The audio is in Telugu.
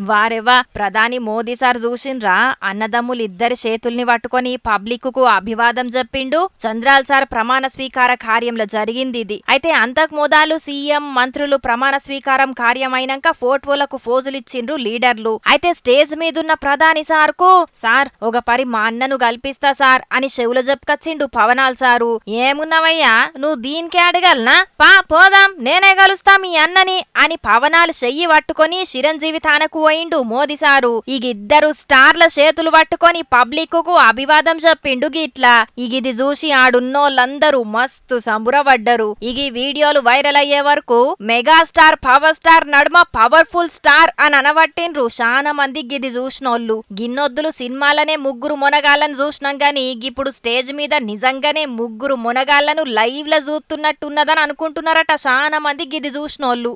వారెవా ప్రధాని మోదీ సార్ చూసిండ్రా అన్నదమ్ములు ఇద్దరి చేతుల్ని పట్టుకొని పబ్లిక్ కు అభివాదం చెప్పిండు. చంద్రాల్ సార్ ప్రమాణ స్వీకార కార్యంలో జరిగింది ఇది. అయితే అంతకు మొదలు సీఎం మంత్రులు ప్రమాణ స్వీకారం కార్యమైనాక ఫోటోలకు ఫోజులిచ్చిండ్రు లీడర్లు. అయితే స్టేజ్ మీదున్న ప్రధాని సార్ కు సార్ ఒక పరి మా అన్నను కల్పిస్తా సార్ అని చెవుల చెప్పుకొచ్చిండు పవనాల్ సారు. ఏమున్నావయ్యా నువ్వు దీనికే అడగలనా, పా పోదాం నేనే కలుస్తా మీ అన్నని అని పవనాలు చెయ్యి పట్టుకొని చిరంజీవి తానకు పోయిండు మోదీ సారు. ఇగిద్దరు స్టార్ల చేతులు పట్టుకొని పబ్లిక్ కు అభివాదం చెప్పిండు గిట్లా. ఇగిది చూసి ఆడున్నోళ్ళందరూ మస్తు సంబురపడ్డరు. ఇగి వీడియోలు వైరల్ అయ్యే వరకు మెగాస్టార్ పవర్ స్టార్ నడుమ పవర్ఫుల్ స్టార్ అని అనబట్టిండ్రు చాలా మంది. గిది చూసినోళ్ళు గిన్నొద్దులు సినిమాలనే ముగ్గురు మొనగాళ్ళను చూసినాం గాని ఇప్పుడు స్టేజ్ మీద నిజంగానే ముగ్గురు మొనగాళ్లను లైవ్ లో చూస్తున్నట్టున్నదని అనుకుంటున్నారట చాలా మంది గిది చూసినోళ్ళు.